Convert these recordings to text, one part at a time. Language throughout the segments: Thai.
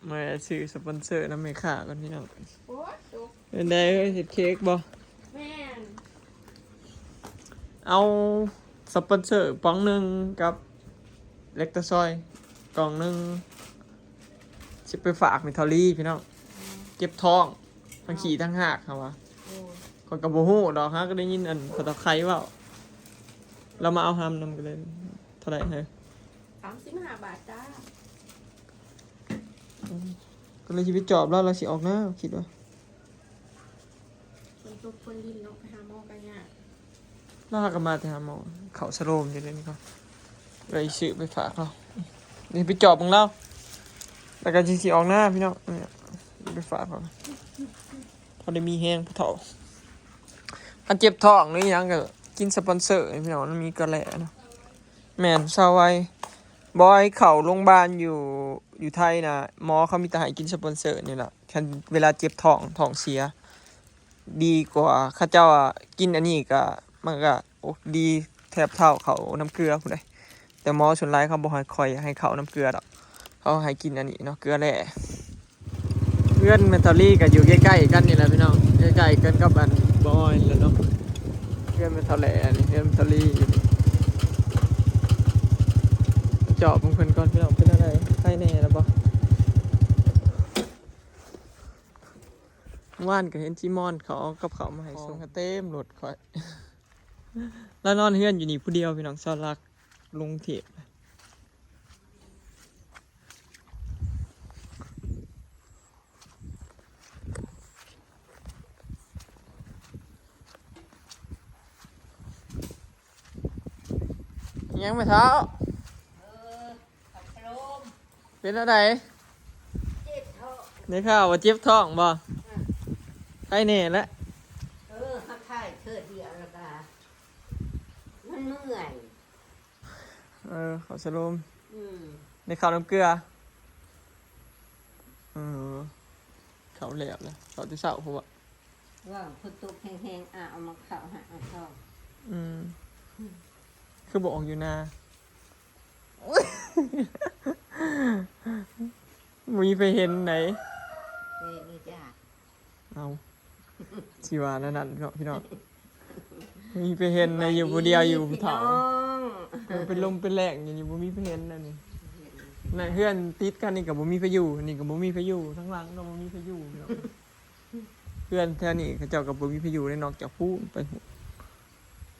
มาซื้อสปอนเซอร์น้ำเมค่าก่อนพี่น้อง โอ้จุก เป็นได้เห็ดเค้กบ่ แม่น เอาสปอนเซอร์ป๋องหนึ่งกับเล็กตะซอยกล่องหนึ่งสิไปฝากมิทอรี่พี่น้องเจ็บท้องทั้งขี่ทั้งหักครับวะ โอ้ คนกับโบฮู้ดอกฮะก็ได้ยินอันสตอไครว่าเรามาเอาทำนำกันเลยเท่าไหร่เฮ้ย 35 บาทจ้า ก็เลยชีวิตจอบแล้วเราสิออกหน้าคิดว่า คนตุกคนดินเนาะไปหาหมอกันยาก ล่ากันมาแต่หาหมอเขาสโลมอยู่เลยนี่ก็เลยซื้อไปฝากเรานี่ไปจอบมึงเล่าแล้วก็สิออกหน้าพี่น้องเนี่ยไปฝากเขาพอได้มีแห้งผู้เฒ่าอันเจ็บท้องนี่ยังก็กินสปอนเซอร์นี่พี่น้องมันมีกระแหล่เนาะแม่นชาวไวบอยเข่าโรงพยาบาลอยู่ไทยนะหมอเขามีแต่ให้กินสปอนเซอร์นี่แหละคันเวลาเจ็บท้องเสียดีกว่าข้าเจ้ากินอันนี้ก็มันก็ดีแทบเท่าเขาน้ำเกลือผู้ใดแต่หมอส่วนไรเขาบอกให้คอยให้เขาน้ำเกลือดอกเขาให้กินอันนี้เนาะเกลือแร่เพื่อนเมทัลลี่ก็อยู่ใกล้ๆกันนี่แหละพี่น้องใกล้ๆกันกับอันบอยแล้วเนาะเพื่อนเมทัลแร่นี่เพื่อนเมทัลลี่อยู่นี่เจาะบางคนก่อนพี่น้องเป็นอะไรใกล้แน่แล้วบ่ว่านก็เห็นจิมอนเขาเอากับเขามาให้ส่งเต็มรถคอย แล้วนอนเฮือนอยู่นี่ผู้เดียวพี่น้องสลักลงเทียบยังไม่เท้าขับลม เป็นอะไร เจ็บท้อง ในข่าวว่าเจ็บท้องบ่ใครเน่แล้ว หักไข่เธอเดียวแล้วก็มันเมื่อย ขอสรุป อืม ในข่าวน้ำเกลือเขาเหลวเลยเขาที่เสาผมอ่ะ ว่าคนตุกแห้งๆเอามาเข้าหาท้อง คือบอกอยู่นามีไปเห็นไหน นี่จ้า เอาชีวานั่นนั่นพี่น้องมีไปเห็นในอยู่ผู้เดียวอยู่ผู้เฒ่าเป็นลมเป็นแรงอยู่บ่มีไปเห็นนั่นนี่นั่นเพื่อนติดกันนี่กับบ่มีไปอยู่นี่กับบ่มีไปอยู่ทั้งหลังก็บ่มีไปอยู่พี่น้องเพื่อนแถวนี้เขาเจ้ากับบ่มีไปอยู่ในนอกจากผู้ไป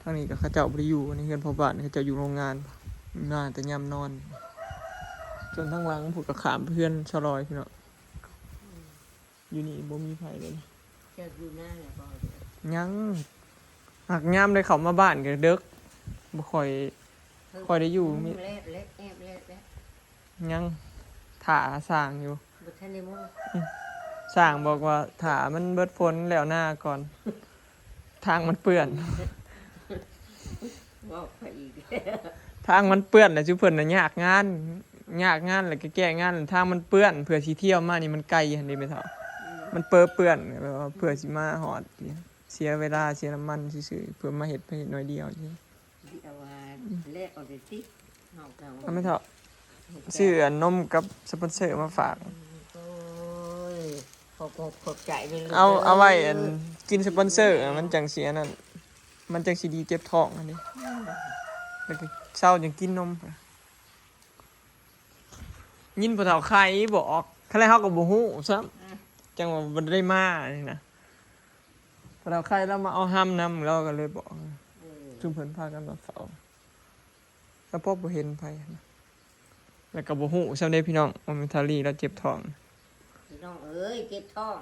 ทางนี้กับเขาเจ้าบ่ได้อยู่ในเพื่อนพ่อบ้านเขาเจ้าอยู่โรงงานแต่ยามนอนจนทั้งหลังผูกกับขามเพื่อนชะลอยพี่น้องอยู่นี่บ่มีไผเลย จะอยู่หน้าแหละบ่ ยังหักย่ำได้เขามาบ้านกันเด็กบ่ค่อยได้อยู่มี เล็บเล็บแอบเล็บเล็บ ยังถ่าสร้างอยู่ บุทันได้มั้ง สร้างบอกว่าถ่ามันเบิดฝนแล้วหน้าก่อน ทางมันเปื้อน บอกไปอีก ทางมันเปื้อนแล้วจุเพิ่นน่ะยากงานแล้วก็แก้งานทางมันเปื้อนเพื่อสิเที่ยวมานี่มันไกลหั่นเด้แม่เฒ่ามันเปื้อนแบบว่าเพื่อสิมาฮอดเสียเวลาเสียน้ำมันซื่อๆเพื่อมาเฮ็ดหน่อยเดียวนี่ เดี๋ยวว่าเล็บเอาไปสิเอาเก่า เอาแม่เฒ่าซื้อนมกับสปอนเซอร์มาฝาก โอ้ยขอบใจเลย เอาไว้กินสปอนเซอร์มันจังเสียนั่นมันจังสีดีเจ็บท้องอันนี้แล้วก็เช้าจังกินนมยินผู้เฒ่าใครบอกใครเฮาก็บ่ฮู้ซ้ำจังว่าบ่ได้มานี่นะผู้เฒ่าใครแล้วมาเอาห้ำนำเราก็เลยบอกจุมเพิ่นพากันมาเฝ้าแล้วพอบ่เห็นไผนะแล้วก็บ่ฮู้ซ้ำเด้พี่น้องว่ามิทารีแล้วเจ็บท้อง พี่น้องเอ้ยเจ็บท้อง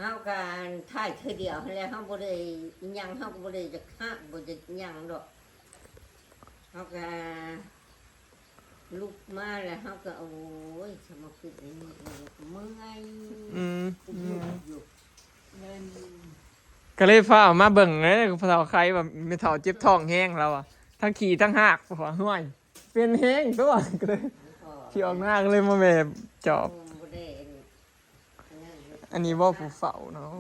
เฮาการถ่ายเธอเดียวแล้วเฮาบ่ได้อิหยังเฮาก็บ่ได้จะฆ่าบ่จะอิหยังดอกเฮาก็ลุกมาแล้วเฮาก็โอ้ยสมองขึ้นนี่เมื่อยอยู่เงิน ก็เลยฟ้ามาเบิ่งเลยผู้เฒ่าใครแบบมิเฒ่าเจ็บท้องแห้งแล้วอ่ะทั้งขี่ทั้งหักหัวห้วยเป็นแห้งตัวก็เลยที่ออกหน้าก็เลยมาแบบจอบ บ่ได้ อันนี้ว่าผู้เฝ้าเนาะ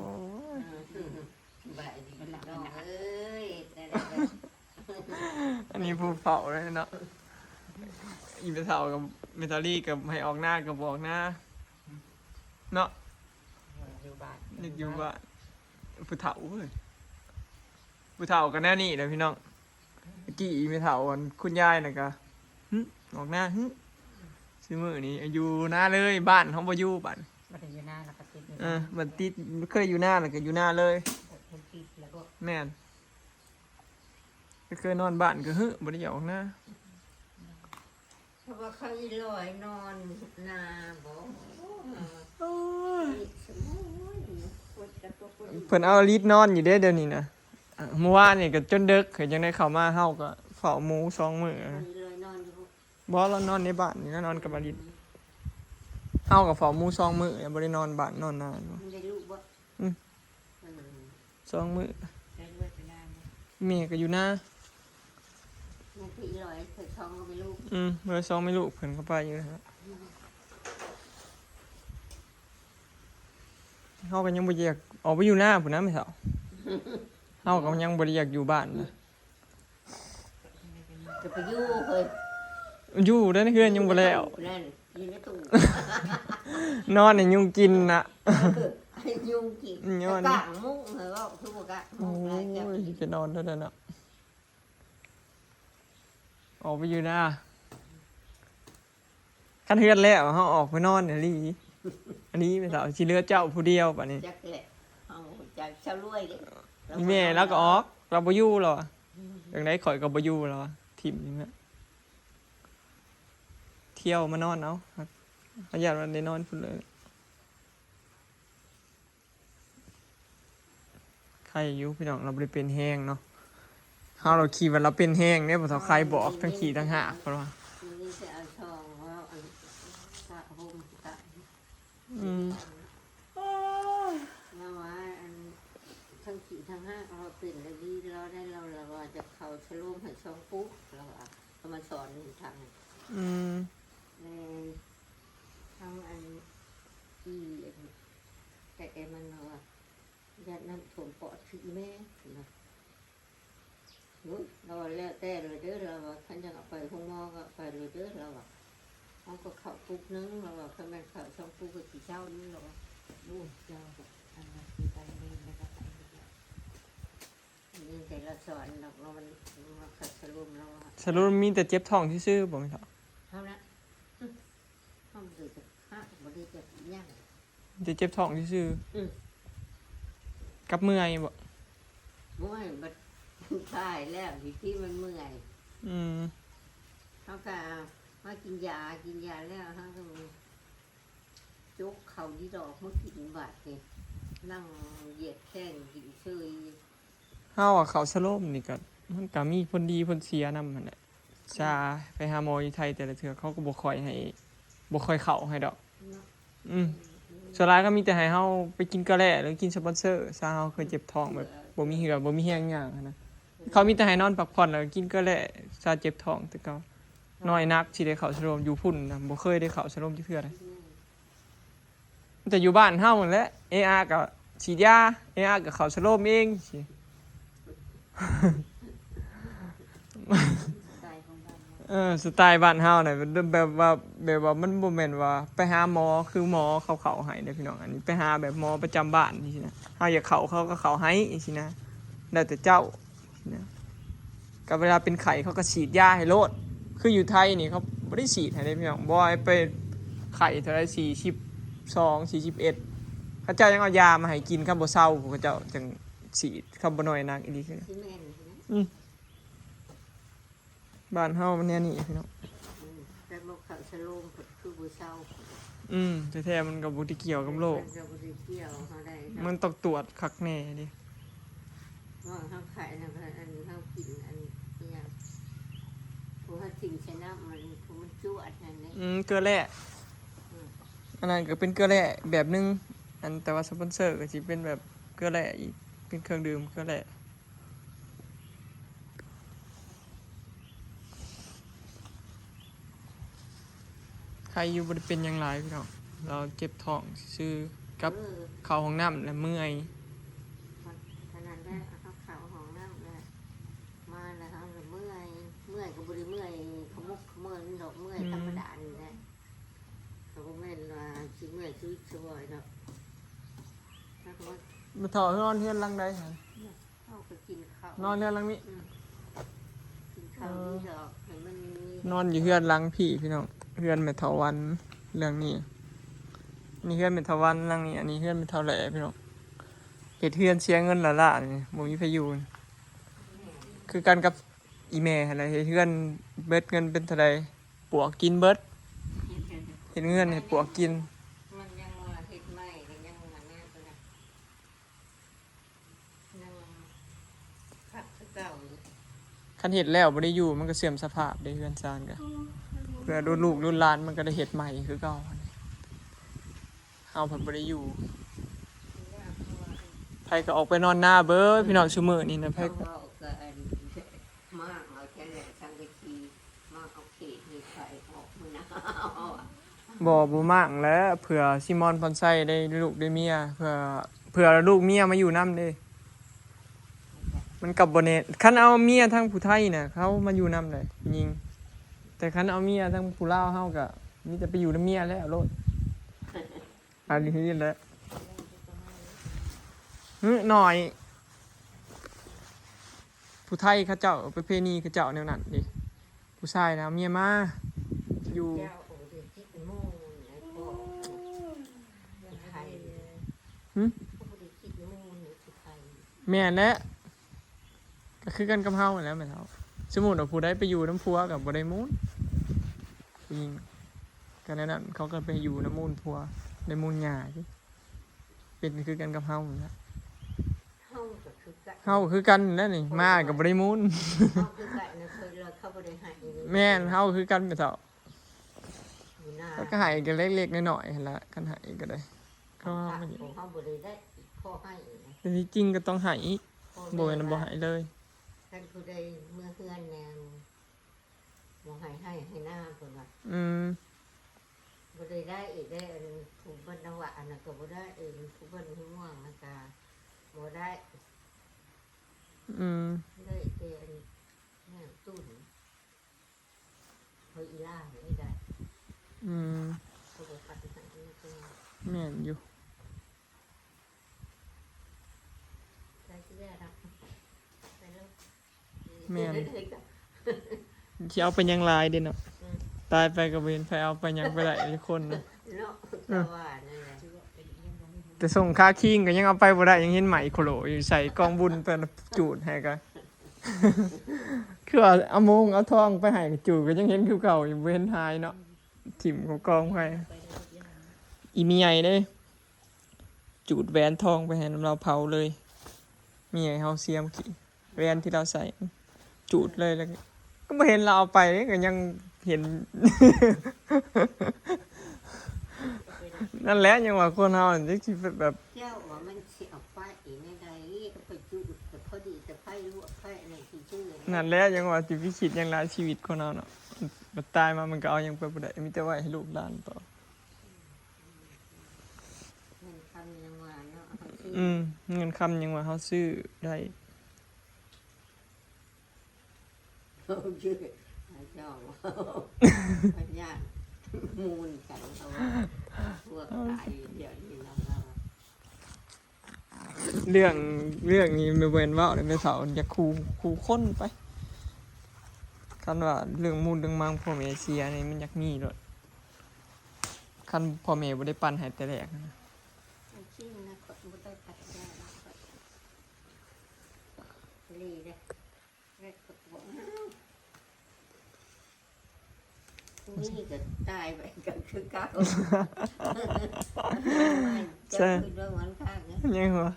บายดีน้องเอ้ยแต่ อันนี้ผู้เฝ้าเลยเนาะอีเมทัลกับเมทัลลี่กับให้ออกหน้ากับบอกหน้า เนาะ อยู่บ้าน อยากอยู่บ้านผู้เฒ่าเว้ยผู้เฒ่ากันแน่นี่นะพี่น้องเมื่อกี้ไม่เฒ่าอันคุณยายน่ะก็หึออกหน้าหึซื้อมื้อนี้อยู่หน้าเลยบ้านเฮาบ่อยู่บ้าน มาถึงอยู่หน้าแล้วก็ติด บัดติดเคยอยู่หน้าแล้วก็อยู่หน้าเลย คนติดแล้วก็ แม่นเคยนอนบ้านก็ฮึบ่ได้ออกหน้า เพราะว่าเขาอีลอยนอนนาบ่สมุยปวดกระตุกปวด เพิ่นเอาลีดนอนอยู่เด้เดี๋ยวนี้นะเมื่อวานนี่ก็จนดึกเพิ่นยังได้เข้ามาเฮาก็เฝ้าหมู2มื้อ เขาอีลอยนอนอยู่ บ่เรานอนในบ้านนี่ก็นอนกับอลิศเฮาก็เฝ้าหมู2มื้อบ่ได้นอนบ้านนอนนาอยู่ มันได้ลูกบ่ 2มื้อ ได้ด้วยไปนาน แม่ก็อยู่หน้า มันคืออีลอยเคยท้องก็ไม่ลูก มื้อ2ไม่รู้เพิ่นก็ไปอยู่นะฮะเฮาก็ยังบ่อยากออกไปอยู่หน้าพุ่นนะแม่เฒ่าเฮาก็ยังบ่ได้อยากอยู่บ้านนะ จะไปอยู่เคย อยู่ได้ในเฮือนยังบ่แล้ว นั่นอยู่ในตู้ นอนให้ยุงกินน่ะ ให้ยุงกิน ย้อน กะมุ้งเหรอว่าทุกกะ โอ้ มุ้งอะไรจะ ยจะนอนได้แล้วน่ะออกไปอยู่หน้าคันเฮือนแล้วเฮาออกไปนอนเนี่ยลีอันนี้แม่เฒ่าสิเหลือเจ้าผู้เดียวบัดนี้ จักแหละเอาจากชาวรวยเด้ อีแม่แล้วก็ออกเราบ่อยู่หรออย่างไรข่อยก็บ่อยู่หรอทิมนี่แหละเที่ยวมานอนเอาขยันวันได้นอนพุ่นเลยใครอยู่พี่น้องเราบ่ได้เป็นแห้งเนาะเฮาเราขี่ว่าเราเป็นแห้งเนี่ยบ่เท่าใครบอกทั้งขี่ทั้งหากเพราะว่า นี่จะเอาทองว่าอันพระห่มกะ อืม แล้วว่าอันทั้งขี่ทั้งห้าเราเป็นแล้วดีเราได้เราว่าจะเขาชะโลมให้ช่องปุ๊บเราว่าเขามาสอนทาง อืม ในทั้งอันอีแต่แกมันว่าญาติน้ำถ่วมปอดคือแม่นะเราแล้วแต่เลยเด้อเราว่าท่านจะเอาไปห้องหมอก็ไปเลยเด้อเราว่าเขาก็เข้าปุ๊บนึงเราว่าเขาแม่เข้าช่องปุ๊บก็กี่เช้านี่เราว่าลูกเจ้าอันนั้นคือไปนี่นะครับนี่แต่เราสอนเรามันมาขัดสรุปเราว่า สรุปมีแต่เจ็บท้องซื่อๆบ่แม่นเฒ่า เท่านั้นห้องดูจะห้าบริจะย่าง จะเจ็บท้องซื่อๆกับเมื่อยบ่ เมื่อยมันตายแล้วอยู่ที่มันเมื่อย อืม เขาก็มากินยาแล้วเขาก็จกเข่าดีดอกมากินบาดเนี่ยนั่งเหยียดแข้งกินเชย เฮาอะเขาสโลมนี่ก็มันก็มีผลดีผลเสียนำหั่นแหละชาไปหาหมออยู่ไทยแต่ละเทื่อเขาก็บ่ค่อยให้บ่ค่อยเข้าให้ดอก เนาะ ส่วนหลายก็มีแต่ให้เฮาไปกินกะแล่หรือกินสปอนเซอร์ซาเฮาเคยเจ็บท้องแบบบ่มีเหือบ่มีแห้งหยังหั้นนะเขามีแต่ให้นอนพักผ่อนแล้วก็กินกะแล่ซาเจ็บท้องแต่ก็น้อยนักสิได้เข้าสโลมอยู่พุ่นนะบ่เคยได้เข้าสโลมจักเทื่อเลยแต่อยู่บ้านเฮานั่นแหละ AR ก็ฉีดยา AR ก็เข้าสโลมเองสิ ตายของบ้าน สไตล์บ้านเฮาน่ะแบบว่ามันบ่แม่นว่าไปหาหมอคือหมอเขาให้เด้อพี่น้องอันนี้ไปหาแบบหมอประจำบ้านนี่สินะเฮาอยากเข้าเขาก็เข้าให้สินะแล้วแต่เจ้านะก็เวลาเป็นไข้เขาก็ฉีดยาให้โลดคืออยู่ไทยนี่เขาบ่ได้ฉีดให้เด้อพี่น้องบ่ให้ไปไข้เท่าไหร่42 41เขาเจ้ายังเอายามาให้กินคันบ่เซาเขาเจ้าจังฉีดคันบ่น้อยนักอีหลีคือ ที่แม่นนะ บ้านเฮามันแน่นี่พี่น้อง แต่บอกเขาสโลมคือบุเศร้า แท้ๆมันก็บ่ได้เกี่ยวกับโรค มันจะบริเกี่ยวเขาได้ มันต้องตรวจคักแน่ดิ ว่าเขาขายนะอันนี้เขากินอันนี้เนี่ยผู้เขาทิ้งใช้น้ำมันจวดนั่นเอง เกลือแร่อันนั้นก็เป็นเกลือแร่แบบนึงอันแต่ว่าสปอนเซอร์ก็สิเป็นแบบเกลือแร่อีกเป็นเครื่องดื่มเกลือแร่ใครอยู่บ่ได้เป็นหยังหลายพี่น้องเราเจ็บท้องซื่อกับเข้าห้องน้ำและเมื่อย ขนาดแรกเขาขาวของน้ำเลยมาแล้วเขาเมื่อยก็บริเมื่อยขมุกขมือนดอกเมื่อยธรรมดานี่แหละเขาก็แม่นว่าชิเมื่อยชีวิตช่วยเนาะ มาถอดนอนเฮือนหลังใดฮะ เขาก็กินข้าวน อนเฮือนหลังนี้ กินข้าวนี่ดอกให้มันมี นอนอยู่เฮือนหลังพี่น้องเฮือนแม่เฒ่าวันเรื่องนี้นี่เฮือนแม่เฒ่าวันหลังนี้อันนี้เฮือนแม่เฒ่าแหล่พี่น้องเฮ็ดเฮือนเสียเงินละล่ะนี่บ่มีไผอยู่คือกันกับอีแม่หั่นแหละเฮ็ดเฮือนเบิดเงินเป็นเท่าใดปวกกินเบิดเฮ็ดเงินให้ปวกกิน มันยังว่าเฮ็ดไม่ก็ยังว่าแน่ตัวน่ะยังคักคือเก่าอยู่ คันเฮ็ดแล้วบ่ได้อยู่มันก็เสื่อมสภาพได้เฮือนซานก็เพื่อรุ่นลูกรุ่นหลานมันก็ได้เฮ็ดใหม่คือเก่าเฮาเพิ่นบ่ได้อยู่ไผก็ออกไปนอนหน้าเบิดพี่น้องซุมื้อนี้นะไผ เขา ก็ เอาก็อันมากเอาแค่ไหนทางเวทีมากเอาเขตมีไฟออกมือนะเอาอะ บ่มากแล้วเผื่อซิมอนพอนไซได้ลูกได้เมียเผื่อลูกเมียมาอยู่นำเด้มันกับบ่แน่คันเอาเมียทั้งผู้ไทยน่ะเขามาอยู่นำได้ยิงแต่คันเอาเมียทั้งผู้ลาวเฮาก็มีแต่ไปอยู่นำเมียแล้วโลดอันนี้แหละหน่อย ผู้ไทยเขาเจ้าประเพณีเขาเจ้าแนวนั้นดิผู้ชายนะเอาเมียมาอยู่ เจ้าโอ้เดือดที่เป็นโม่ไอ้พ่อไทยเขาไม่ได้คิดโม่หรือไทย แม่นแหละก็คือกันกับเฮานั่นแหล้วแม่นเฮาสมมุติว่าผู้ใดไปอยู่น้ำพัวกับบ่ได้มูลผู้หญิงก็แนวนั้นเขาก็ไปอยู่น้ำมูลพัวในมูลหญ้าสิเป็นคือกันกับเฮานั่นแหละ เฮาก็คือกัน เฮาคือกันนั่นแหละนี่มากับบ่ได้มูล เฮาคือกันนะเคยเราเข้าบ่ได้ให้เลย แม่นเฮาคือกันไปเถอะ อยู่หน้า แล้วก็ให้กันเล็กๆน้อยๆหั่นล่ะกันให้ก็ได้ก็ ของ ไม่ได้ เฮาบ่ได้ได้พ่อให้นะ แต่ที่จริงก็ต้องให้ พ่อ บ่แม่นบ่ให้เลย ท่านผู้ใดเมื่อเฮือนแนวบ่ให้หน้าเพิ่นว่า อืม บ่ได้ได้อีกได้อันผู้เพิ่นนว่าอันนั้นก็บ่ได้เองผู้เพิ่นห่วงนะก็บ่ได้ อืม ได้แต่อันแม่ตุ้นเฮาอีล่าไม่ได้ อืม เขาบ่ปัดให้นี่ก็ แม่นอยู่ ได้ที่แรกนะไปแล้ว แม่น สิเอาไปยังลายเด้เนาะตายไปก็บ่เห็นไผเอาไปยังไปได้ทุกคนนะ เนาะแต่ว่านั่นแหละ แต่ส่งค่าคิงก็ยังเอาไปบ่ได้ยังเห็นไหมโคโลอยู่ใส่กองบุญเพิ่นจูดให้ก็ คือว่าเอาโมงเอาทองไปให้จูดก็ยังเห็นคือเก่าอยู่บ่เห็นหายเนาะถิ่มของกองไปอีเมียเด้จูดแหวนทองไปให้น้ำเราเผาเลยเมียเฮาเสียมขี้แหวนที่เราใส่จูดเลยแล้วก็บ่เห็นเราเอาไปก็ยังเห็น นั่นแหละยังว่าคนเฮาจังสิแบบ เจ้าว่ามันสิเอาไปอีกในใดก็ไปจุดแต่พอดีแต่ไฟลวกไฟอะไรที่ชื่อ นั่นแหละยังว่าสิพิชิตยังหลายชีวิตคนเฮาเนาะมันตายมามันก็เอายังไปบ่ได้มีแต่ไว้ให้ลูกหลานต่อ เงินคำยังว่าเนาะ เงินคำยังว่าเฮาซื้อได้ เขาชื่อเจ้าปัญญามูลกันเขาว่าพวกตายเดี๋ยวนี้เรา เรื่องนี้ไม่เว้นเว้าเลยแม่สาวอยากคู่คนไปคันว่าเรื่องมูลเรื่องมังพ่อแม่เสียนี่มันอยากมีโลดคันพ่อแม่บ่ได้ปั่นให้แต่แรกนะ ชื่อนะก็ไม่ได้ปัดได้ลีเลยแรกก็บอกนี่ก็ตายไปก็คือเก่าจะคือด้วยวันข้างนะ ยังวะ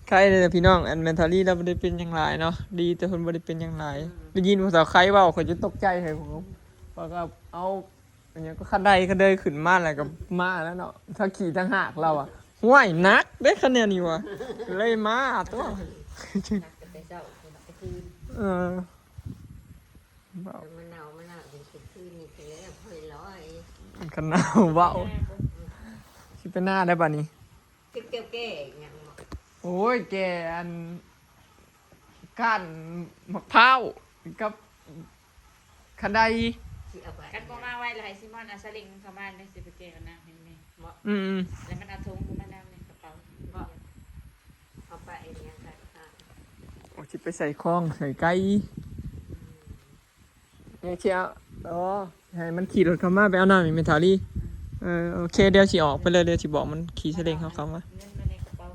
ใครเลยพี่น้องอันเมนทารี่เราบ่ได้เป็นหยังหลายเนาะดีแต่เพิ่นบ่ได้เป็นหยังหลายได้ยินภาษาใครเว้าข่อยจะตกใจให้ผมว่าก็เอาอันนี้ก็คันใดคันเดยขึ้นมาแล้วก็มาแล้วเนาะถ้าขี่ทางหากเราอ่ะห้วยนักเด้คะแนนนี่วะเลยมาตัว ไปเจ้าไปคืน เออเว้า มันหนาวเป็นคืนนี่คือแล้วค่อยร้อย คันหนาวเว้าสิไปหน้าได้บัดนี้ แก่ยัง โอ้ยแกอันก้านมะพร้าวกับคันใด ที่เอาไป กันบ่มาไว้เลยซิมอนเอาสลิงเข้ามาในสิไปเกลนะเห็นไหม อืม แล้วมันเอาถุงกูมานำในกระเป๋า ก็ สิไปใส่คล้องใส่ไก่เนี่ยเชียวอ๋อให้มันขี่รถเข้ามาไปเอาน้ำอีเมทัลลี่โอเคเดี๋ยวสิออกไปเลยเดี๋ยวสิบอกมันขี่เสด็งเข้ามา เงินมาในกระเป๋า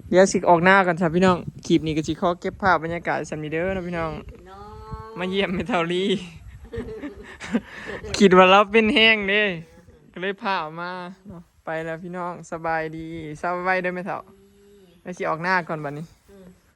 เดี๋ยวสิออกหน้ากันครับพี่น้องคลิปนี้ก็สิขอเก็บภาพบรรยากาศสัมนีเด้อนะพี่น้อง น้อง มาเยี่ยมเมทัลลี่ คิดว่าเราเป็นแห้งเด้ก็เลยพาออกมาเนาะไปแล้วพี่น้องสบายดีสบายเด้อเมทัลแล้วสิออกหน้าก่อนบัดนี้